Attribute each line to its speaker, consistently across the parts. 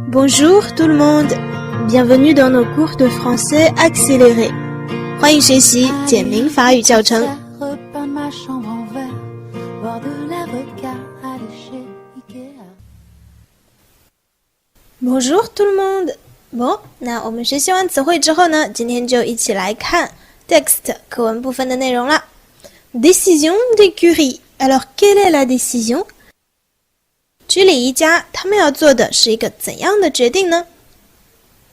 Speaker 1: Bonjour tout le monde, bienvenue dans nos cours de français accélérés. 欢迎学习简明法语教程。Bonjour tout le monde. Bon, 那我们学习完词汇之后呢，今天就一起来看 text 课文部分的内容啦。Décision d'écurie. Alors, quelle est la décision? 居里一家他们要做的是一个怎样的决定呢？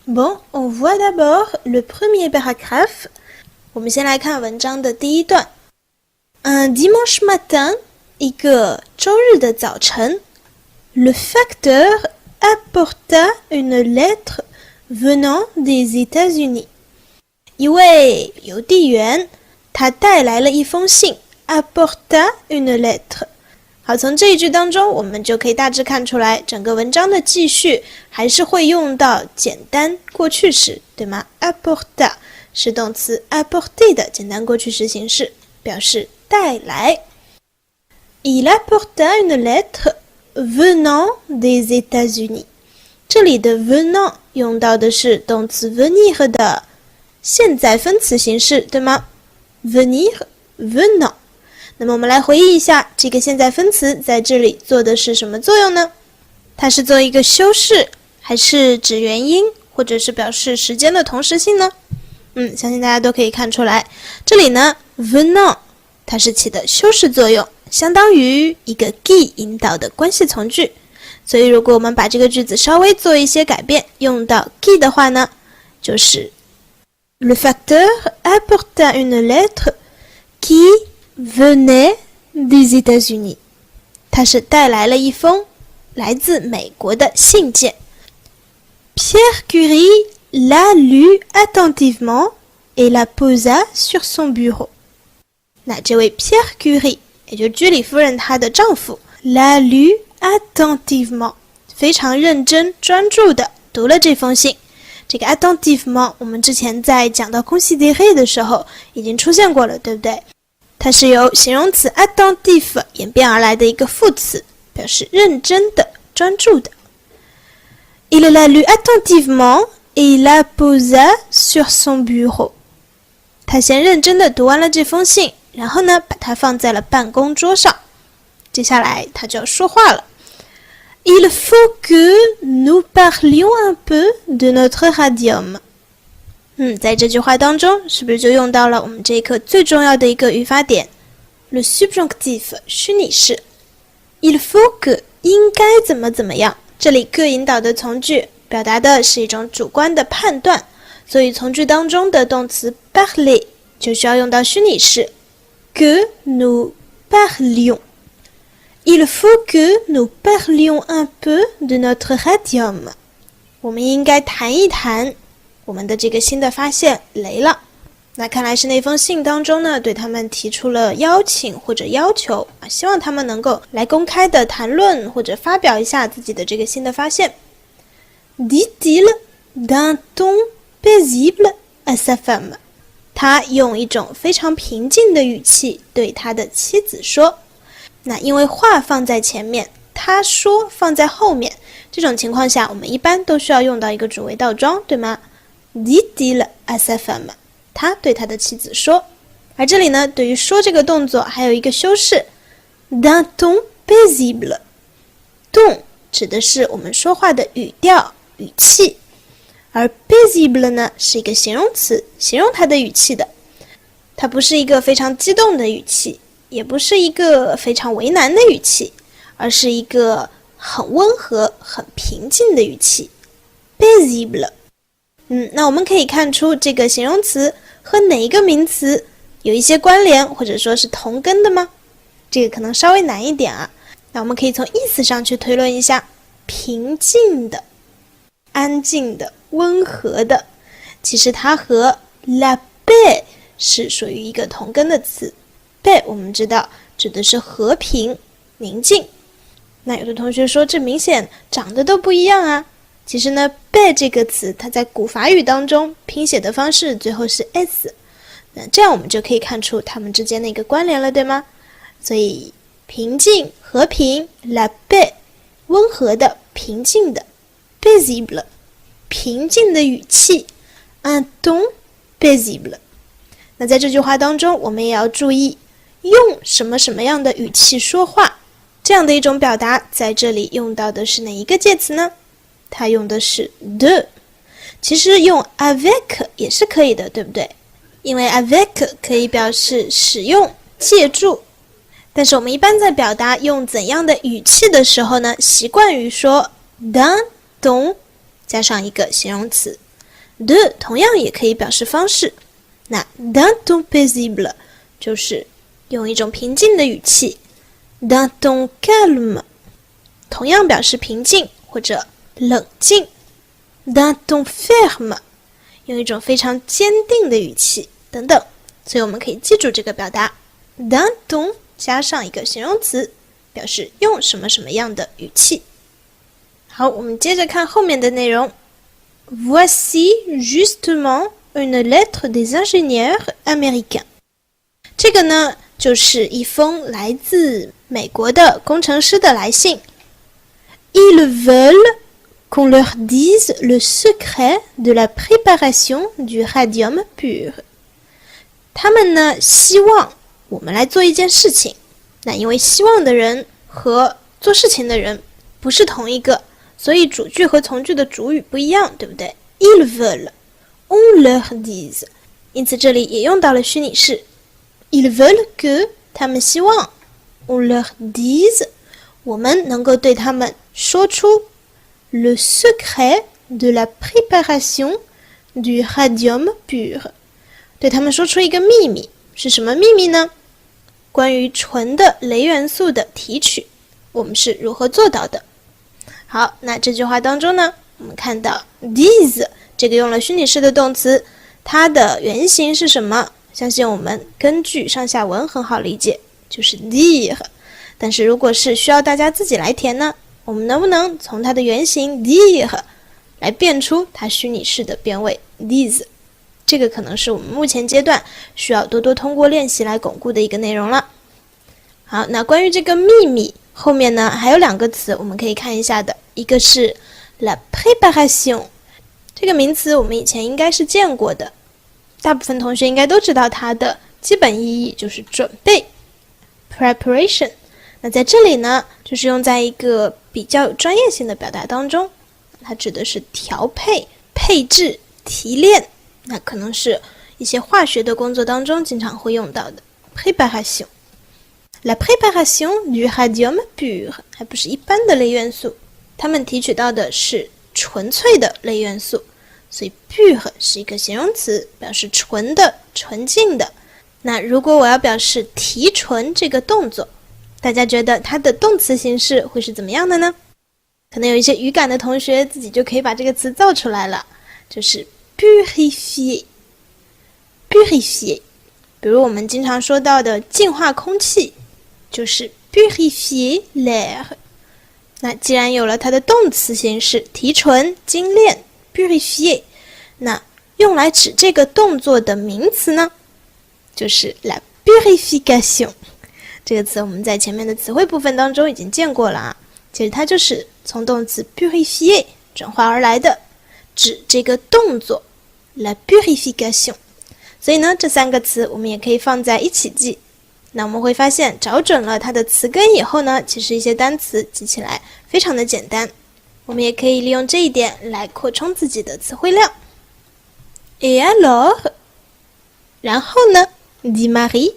Speaker 1: Bon, on voit d'abord le premier paragraphe. 我们先来看文章的第一段。Un dimanche matin, 一个周日的早晨 le facteur apporta une lettre venant des États-Unis. 一位邮递员他带来了一封信 apporta une lettre. 好，从这一句当中我们就可以大致看出来，整个文章的记叙还是会用到简单过去时，对吗？ apporta 是动词 apporter 的简单过去时形式，表示带来。Il apporta une lettre venant des États-Unis. 这里的 venant 用到的是动词 venir 的现在分词形式，对吗？ venir, venant。那么我们来回忆一下，这个现在分词在这里做的是什么作用呢？它是做一个修饰，还是指原因，或者是表示时间的同时性呢？相信大家都可以看出来，这里呢 venant 它是起的修饰作用，相当于一个 qui 引导的关系从句。所以如果我们把这个句子稍微做一些改变，用到 qui 的话呢，就是 Le facteur apporta une lettre qui venait des États-Unis. 他是带来了一封来自美国的信件。Pierre Curie l'a lu attentivement et la posa sur son bureau. 那这位 Pierre Curie 也就是居里夫人她的丈夫 l'a lu attentivement 非常认真专注的读了这封信。这个 attentivement 我们之前在讲到 considérer 的时候已经出现过了，对不对？它是由形容词 attentif 演变而来的一个副词，表示认真的专注的。Il l'a lu attentivement et la posa sur son bureau. 他先认真的读完了这封信，然后呢把它放在了办公桌上。接下来他就要说话了。Il faut que nous parlions un peu de notre radium. 在这句话当中是不是就用到了我们这一课最重要的一个语法点 Le subjonctif 虚拟式。Il faut que 应该怎么怎么样，这里que引导的从句表达的是一种主观的判断，所以从句当中的动词 parler 就需要用到虚拟式 Que nous parlions. Il faut que nous parlions un peu de notre radium. 我们应该谈一谈我们的这个新的发现雷了。那看来是那封信当中呢，对他们提出了邀请或者要求，希望他们能够来公开的谈论或者发表一下自己的这个新的发现。Dit-il d'un ton paisible à sa femme. 他用一种非常平静的语气对他的妻子说。那因为话放在前面，他说放在后面，这种情况下我们一般都需要用到一个主谓倒装，对吗？Dit-il à sa femme. 他对他的妻子说。而这里呢，对于说这个动作还有一个修饰 d'un ton paisible. ton 指的是我们说话的语调语气，而 paisible 呢是一个形容词，形容它的语气的。它不是一个非常激动的语气，也不是一个非常为难的语气，而是一个很温和很平静的语气 paisible。那我们可以看出这个形容词和哪一个名词有一些关联，或者说是同根的吗？这个可能稍微难一点啊。那我们可以从意思上去推论一下，平静的、安静的、温和的，其实它和 la paix 是属于一个同根的词。paix 我们知道指的是和平、宁静。那有的同学说这明显长得都不一样啊。其实呢 paix 这个词它在古法语当中拼写的方式最后是 s， 那这样我们就可以看出它们之间的一个关联了，对吗？所以平静、和平 la paix， 温和的、平静的 paisible， 平静的语气 un ton paisible。 那在这句话当中，我们也要注意用什么什么样的语气说话，这样的一种表达在这里用到的是哪一个介词呢？它用的是 de。 其实用 avec 也是可以的，对不对？因为 avec 可以表示使用、借助，但是我们一般在表达用怎样的语气的时候呢，习惯于说 d'un ton 加上一个形容词。 de 同样也可以表示方式，那 d'un ton paisible 就是用一种平静的语气 d'un ton calme 同样表示平静或者冷静 d'un ton ferme 用一种非常坚定的语气等等。所以我们可以记住这个表达 d'un ton 加上一个形容词，表示用什么什么样的语气。好，我们接着看后面的内容。 Voici justement une lettre des ingénieurs américains。 这个呢，就是一封来自美国的工程师的来信。 Ils veulent qu'on leur dise le secret de la préparation du radium pur。 他们呢，希望我们来做一件事情。那因为希望的人和做事情的人不是同一个，所以主句和从句的主语不一样，对不对？ Ils veulent on leur dise， 因此这里也用到了虚拟式。 Ils veulent que 他们希望 on leur dise 我们能够对他们说出 le secret de la préparation du radium pur， 对他们说出一个秘密。是什么秘密呢？关于纯的镭元素的提取，我们是如何做到的？好，那这句话当中呢，我们看到 these 这个用了虚拟式的动词，它的原型是什么？相信我们根据上下文很好理解，就是 dire。 但是如果是需要大家自己来填呢，我们能不能从它的原型 dire 来变出它虚拟式的变位 these？ 这个可能是我们目前阶段需要多多通过练习来巩固的一个内容了。好，那关于这个秘密，后面呢还有两个词我们可以看一下的，一个是 la préparation， 这个名词我们以前应该是见过的，大部分同学应该都知道它的基本意义就是准备 preparation。 那在这里呢，就是用在一个比较专业性的表达当中，它指的是调配、配置、提炼，那可能是一些化学的工作当中经常会用到的 préparation。 La préparation du radium pur 还不是一般的镭元素，它们提取到的是纯粹的镭元素，所以 pur 是一个形容词，表示纯的、纯净的。那如果我要表示提纯这个动作，大家觉得它的动词形式会是怎么样的呢？可能有一些语感的同学自己就可以把这个词造出来了，就是 purifier。 purifier， 比如我们经常说到的净化空气，就是 purifier l'air。 那既然有了它的动词形式提纯、精炼 purifier， 那用来指这个动作的名词呢，就是 la purification。 这个词我们在前面的词汇部分当中已经见过了啊，其实它就是从动词 purifier 转化而来的，指这个动作 la purification。 所以呢，这三个词我们也可以放在一起记。那我们会发现找准了它的词根以后呢，其实一些单词记起来非常的简单，我们也可以利用这一点来扩充自己的词汇量。 Et alors， 然后呢 dit Marie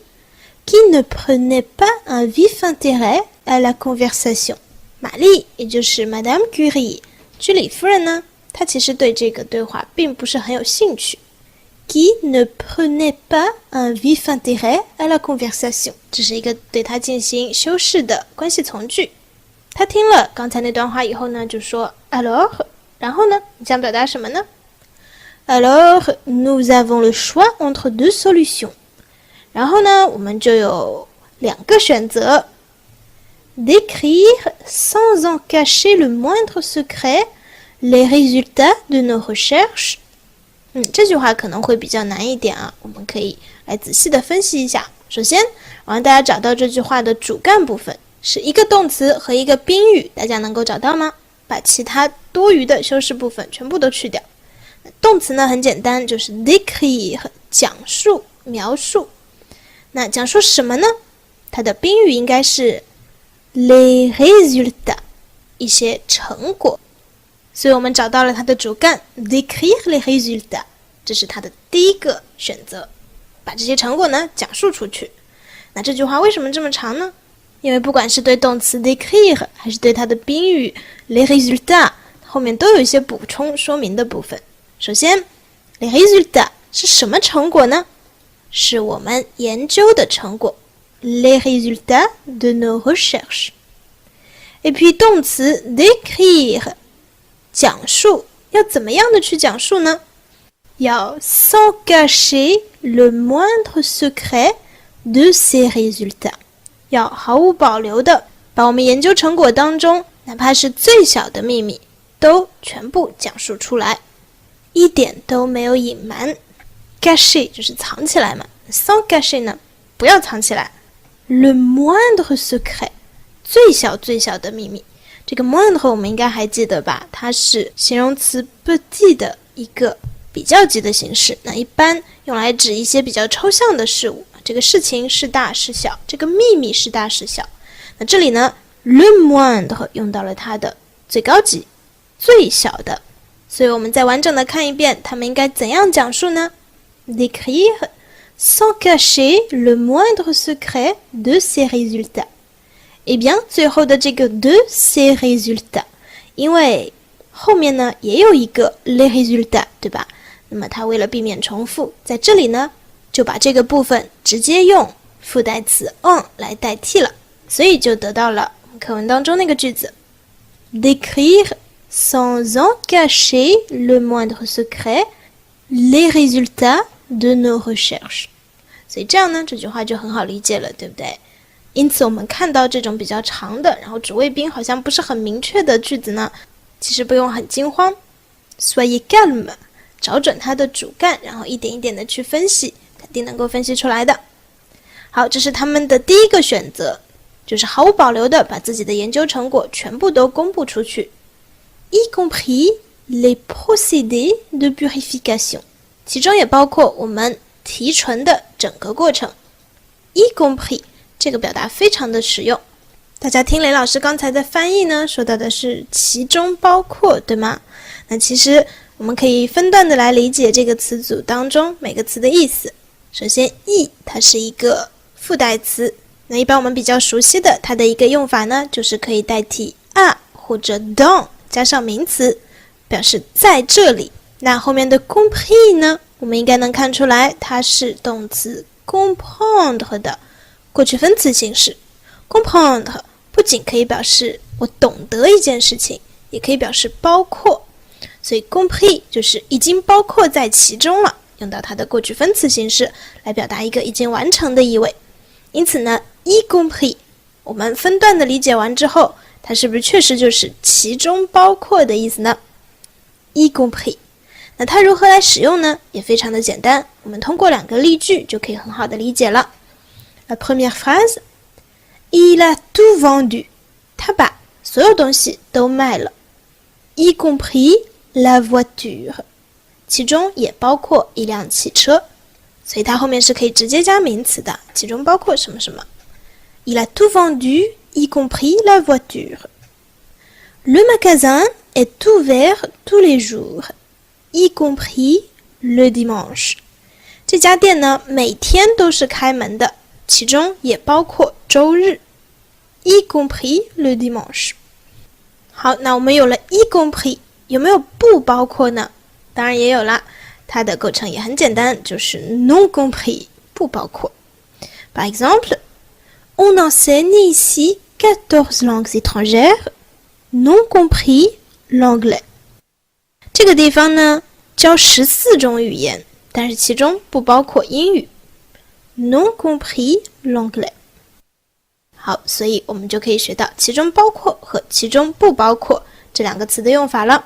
Speaker 1: qui ne prenait pas un vif intérêt à la conversation。 玛丽也就是 Madame Curie 居里夫人呢，她其实对这个对话并不是很有兴趣。Qui ne prenait pas un vif intérêt à la conversation， 这是一个对它进行修饰的关系从句。他听了刚才那段话以后呢，就说 alors， 然后呢，你想表达什么呢？ Alors nous avons le choix entre deux solutions。 然后呢，我们就有两个选择 d'écrire sans en cacher le moindre secret les résultats de nos recherches。这句话可能会比较难一点啊，我们可以来仔细的分析一下。首先，我让大家找到这句话的主干部分，是一个动词和一个宾语，大家能够找到吗？把其他多余的修饰部分全部都去掉。动词呢很简单，就是 décrire 讲述描述。那讲述什么呢？它的宾语应该是 les résultats 一些成果。所以我们找到了它的主干 décrire les résultats， 这是它的第一个选择，把这些成果呢讲述出去。那这句话为什么这么长呢？因为不管是对动词 décrire 还是对它的宾语 les résultats， 后面都有一些补充说明的部分。首先 les résultats 是什么成果呢？是我们研究的成果 les résultats de nos recherches。 Et puis 动词 décrire 讲述，要怎么样的去讲述呢？要 sans cacher le moindre secret de ces résultats， 要毫无保留的把我们研究成果当中哪怕是最小的秘密都全部讲述出来，一点都没有隐瞒。 cacher 就是藏起来嘛， sans cacher 呢不要藏起来。 le moindre secret 最小最小的秘密，这个 moindre 我们应该还记得吧，它是形容词 petit 的一个比较级的形式，那一般用来指一些比较抽象的事物，这个事情是大是小，这个秘密是大是小。那这里呢 le moindre 用到了它的最高级最小的，所以我们再完整的看一遍，他们应该怎样讲述呢？ décrire sans cacher le moindre secret de ces résultats。 Eh bien 最后的这个 de ces résultats， 因为后面呢也有一个 les résultats， 对吧？那么它为了避免重复，在这里呢就把这个部分直接用附带词 en 来代替了，所以就得到了课文当中那个句子 décrire sans en cacher le moindre secret les résultats de nos recherches。 所以这样呢这句话就很好理解了，对不对？因此我们看到这种比较长的，然后主谓宾好像不是很明确的句子呢，其实不用很惊慌， soyez calme， 找准它的主干，然后一点一点的去分析，肯定能够分析出来的。好，这是他们的第一个选择，就是毫无保留的把自己的研究成果全部都公布出去， y compris les procédés de purification， 其中也包括我们提纯的整个过程。 y compris 这个表达非常的实用，大家听雷老师刚才的翻译呢，说到的是其中包括，对吗？那其实我们可以分段的来理解这个词组当中每个词的意思。首先 y 它是一个附带词，那一般我们比较熟悉的它的一个用法呢，就是可以代替 à 或者 dans 加上名词，表示在这里。那后面的 compris 呢，我们应该能看出来它是动词 comprendre 的过去分词形式。 comprendre 不仅可以表示我懂得一件事情，也可以表示包括，所以 compris 就是已经包括在其中了，用到它的过去分词形式来表达一个已经完成的意味。因此呢 y compris 我们分段的理解完之后，它是不是确实就是其中包括的意思呢？ y compris。 那它如何来使用呢？也非常的简单，我们通过两个例句就可以很好的理解了。 La première phrase， Il a tout vendu， 他把所有东西都卖了， y compris la voiture， 其中也包括一辆汽车，所以它后面是可以直接加名词的，其中包括什么什么。 Il a tout vendu, y compris la voiture. Le magasin est ouvert tous les jours，y compris le dimanche。 这家店呢每天都是开门的，其中也包括周日， y compris le dimanche。 好，那我们有了 y compris， 有没有不包括呢？当然也有啦，它的构成也很简单，就是 non compris， 不包括。 Par exemple， on enseigne ici 14 langues étrangères, non compris l'anglais。这个地方呢教14种语言，但是其中不包括英语， non compris l'anglais。 好，所以我们就可以学到其中包括和其中不包括这两个词的用法了。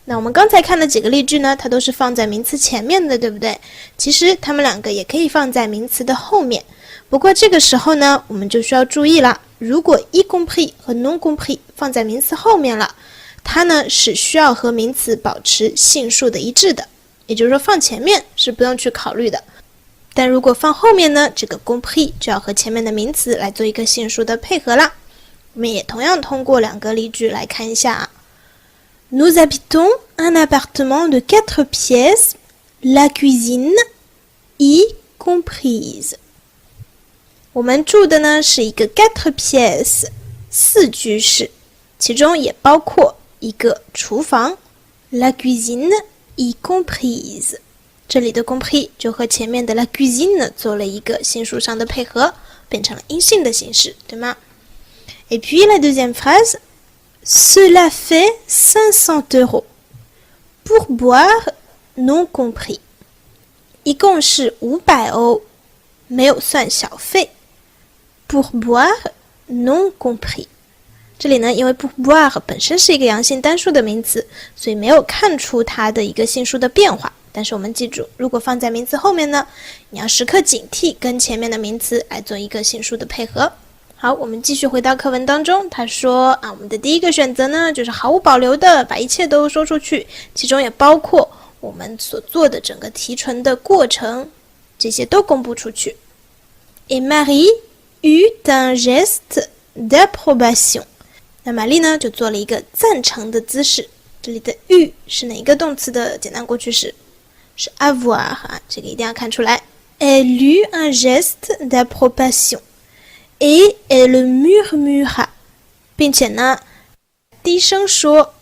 Speaker 1: 那我们刚才看的几个例句呢，它都是放在名词前面的，对不对？其实它们两个也可以放在名词的后面，不过这个时候呢我们就需要注意了，如果 y compris 和 non compris 放在名词后面了，它呢是需要和名词保持性数的一致的，也就是说放前面是不用去考虑的。但如果放后面呢，这个 compris 就要和前面的名词来做一个性数的配合啦。我们也同样通过2个例句来看一下啊。Nous habitons un appartement de 4 pièces, la cuisine y comprise. 我们住的呢是一个 4 pièces 4居室，其中也包括一个厨房 la cuisine y comprise。 这里的 compris 就和前面的 la cuisine 做了一个性数上的配合，变成了阴性的形式，对吗？ Et puis la deuxième phrase, cela fait 500 €. Pour boire, non compris. 一共是500欧，没有算小费。Pour boire, non compris. 这里呢，因为 pour boire 本身是一个阳性单数的名词，所以没有看出它的一个性数的变化。但是我们记住，如果放在名词后面呢，你要时刻警惕跟前面的名词来做一个性数的配合。好，我们继续回到课文当中。他说我们的第一个选择呢，就是毫无保留的把一切都说出去，其中也包括我们所做的整个提纯的过程，这些都公布出去。Et Marie eut un geste d'approbation. 那玛丽呢，就做了一个赞成的姿势。这里的 eut 是哪一个动词的简单过去式？是 avoir 啊，这个一定要看出来。Elle eut un geste d'approbation.Et elle murmura， 并且呢，低声说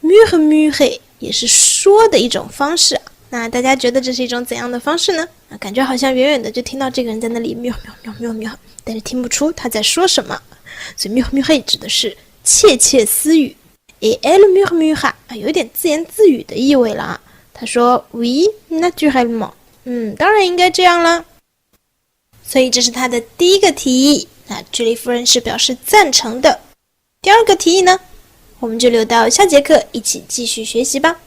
Speaker 1: murmurer 也是说的一种方式。那大家觉得这是一种怎样的方式呢？感觉好像远远的就听到这个人在那里 murmur， 但是听不出他在说什么。所以 murmurer 指的是窃窃私语。Et elle murmura 有点自言自语的意味了啊。他说 oui naturellement， 当然应该这样了。所以这是他的第一个提议，那居里夫人是表示赞成的。第二个提议呢，我们就留到下节课一起继续学习吧。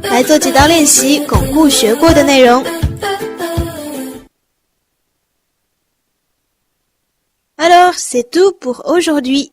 Speaker 1: 来做几道练习，巩固学过的内容。Alors, c'est tout pour aujourd'hui.